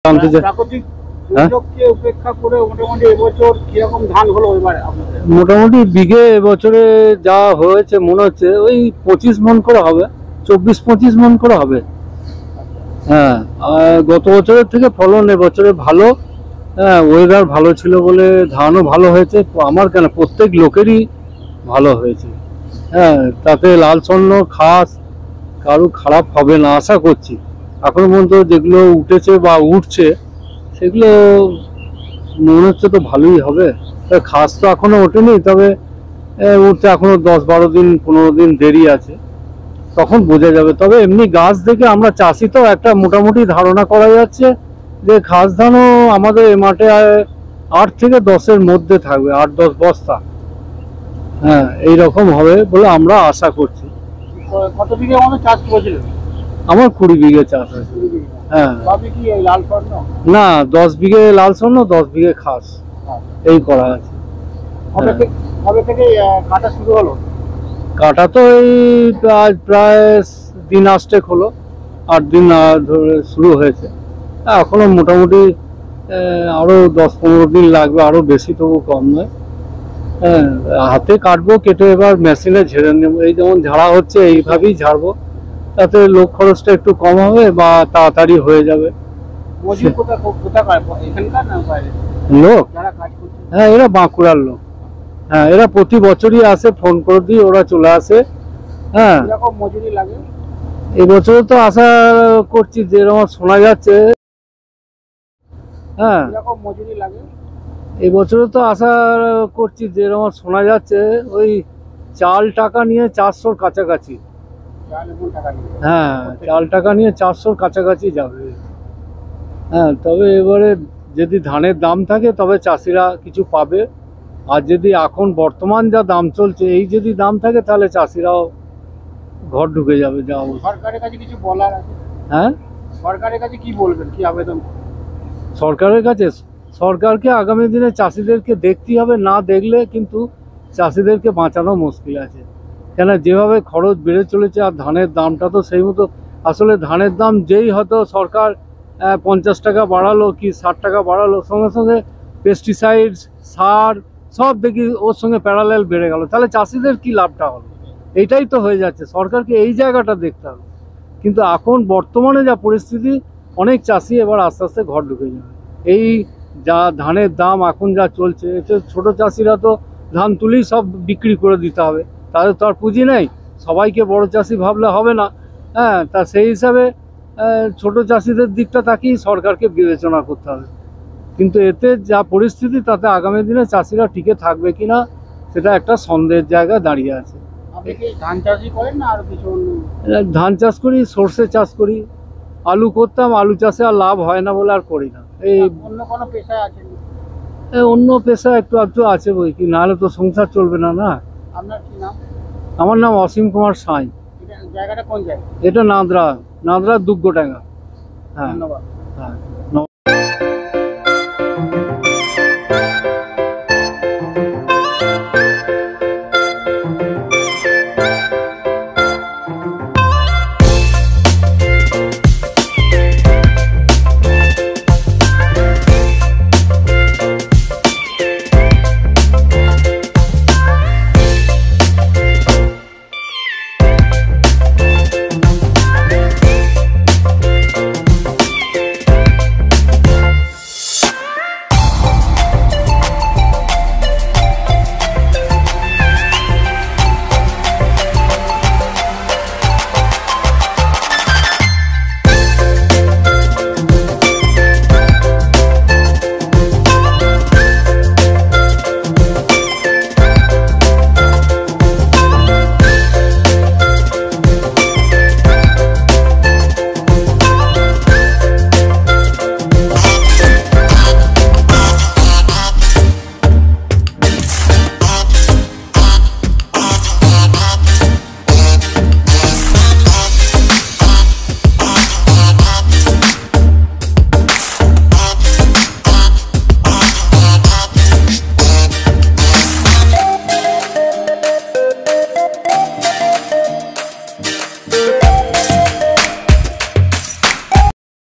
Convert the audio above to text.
জানতে চাই। প্রাকৃতিক হ্যাঁ, দুর্যোগকে উপেক্ষা করে মোটামুটি এবছর কিরকম ধান হলো এবারে আপনাদের? মোটামুটি বিঘে এবছরে যা হয়েছে মনে হচ্ছে ওই 25 মণ করে হবে, 24-25 মণ করে হবে। হ্যাঁ, আর গত বছরের থেকে ফলন এবছরে ভালো। হ্যাঁ, ওয়েদার ভালো ছিল বলে ধানও ভালো হয়েছে। আমার কেন, প্রত্যেক লোকেরই ভালো হয়েছে। হ্যাঁ, তাতে লাল স্বর্ণ খাস কারো খারাপ হবে না আশা করছি। এখনো পর্যন্ত যেগুলো উঠেছে বা উঠছে সেগুলো মনে হচ্ছে তো ভালোই হবে। খাস তো এখনো ওঠেনি, তবে উঠতে এখনো 10-12 দিন 15 দিন দেরি আছে, তখন বোঝা যাবে। তবে এমনি গাছ দেখে আমরা চাষি তো একটা মোটামুটি ধারণা করা যাচ্ছে যে খাস ধানও আমাদের এ মাঠে 8 থেকে 10-এর মধ্যে থাকবে, 8-10 বস্তা। হ্যাঁ, এইরকম হবে বলে আমরা আশা করছি। কত বিঘে মতো চাষ করেছিলেন? আমার 20 বিঘে চাষ আছে। 20 বিঘে। হ্যাঁ, আপনি কি এই লাল স্বর্ণ? না, 10 বিঘে লাল স্বর্ণ, 10 বিঘে খাস, এই করা আছে। কবে থেকে কবে থেকে কাটা শুরু হলো? কাটা তো এই প্রায় দিন আষ্টেক হলো, 8 দিন ধরে শুরু হয়েছে। এখনো মোটামুটি আরো 10-15 দিন লাগবে, আরো বেশি, তবু কম নয়। হ্যাঁ, হাতে কাটবো, কেটে এবার মেশিনে ঝেড়ে নেবো। এই যেমন ঝাড়া হচ্ছে এইভাবেই ঝাড়বো, তাতে লোক খরচটা একটু কম হবে বা তাড়াতাড়ি হয়ে যাবে। মজুর কোথাকার এখানকার না বাইরে লোক, যারা কাজ করছে? হ্যাঁ, এরা বাঁকুড়ার লোক। হ্যাঁ, এরা প্রতি বছরই আসে, ফোন করে দিয়ে ওরা চলে আসে। হ্যাঁ, কিরকম মজুরি লাগে? এবছর তো আশা করছি, যেরকম শোনা যাচ্ছে। হ্যাঁ, কিরকম মজুরি লাগে? এবছরে তো আশা করছি, যেরকম শোনা যাচ্ছে, ওই চাল টাকা নিয়ে 400-র কাছাকাছি। 4 টাকা নিয়ে? হ্যাঁ, চাল টাকা নিয়ে 400-র কাছাকাছি যাবে। হ্যাঁ, তবে এবারে যদি ধানের দাম থাকে তবে চাষিরা কিছু পাবে, আর যদি এখন বর্তমান যা দাম চলছে এই যদি দাম থাকে তাহলে চাষিরাও ঘর ঢুকে যাবে, যা অবস্থা। সরকারের কাছে কিছু বলার আছে? হ্যাঁ, সরকারের কাছে কি বলবেন, কি আবেদন? সরকারের কাছে, সরকারকে আগামী দিনে চাষিদেরকে দেখতে হবে, না দেখলে কিন্তু চাষিদেরকে বাঁচানো মুশকিল আছে। কেন, যেভাবে খরচ বেড়ে চলেছে আর ধানের দামটা তো সেই মতো। আসলে ধানের দাম যেই হয়তো সরকার 50 টাকা বাড়ালো কি 60 টাকা বাড়ালো, সঙ্গে সঙ্গে পেস্টিসাইডস, সার সব দেখি ওর সঙ্গে প্যারালেল বেড়ে গেল, তাহলে চাষিদের কি লাভটা হলো? এইটাই তো হয়ে যাচ্ছে। সরকারকে এই জায়গাটা দেখতে হবে। কিন্তু এখন বর্তমানে যা পরিস্থিতি, অনেক চাষি এবার আস্তে আস্তে ঘর ঢুকে যাবে। এই যা ধানের দাম এখন যা চলছে, এতে ছোট চাষিরা তো ধান তুলেই সব বিক্রি করে দিতে হবে, তাদের তো আর পুঁজি নেই। সবাইকে বড় চাষি ভাবলে হবে না। হ্যাঁ, তা সেই হিসাবে ছোট চাষিদের দিকটা তাকেই সরকারকে বিবেচনা করতে হবে। কিন্তু এতে যা পরিস্থিতি, তাতে আগামী দিনে চাষিরা টিকে থাকবে কিনা সেটা একটা সন্দেহের জায়গায় দাঁড়িয়ে আছে। আপনি কি ধান চাষই করেন না আর কিছু অন্য? ধান চাষ করি, সর্ষে চাষ করি, আলু করতাম, আলু চাষে আর লাভ হয় না বলে আর করি না। এই অন্য কোনো পেশায় আছেন? অন্য পেশা একটু আধটু আছে বই কি, নাহলে তো সংসার চলবে না। না, আপনার কি নাম? আমার নাম অসীম কুমার সাঁই। জায়গাটা কোন জায়গা? এটা নাদরা, নাদরা দুগ্গোডাঙ্গা। হ্যাঁ, ধন্যবাদ। হ্যাঁ।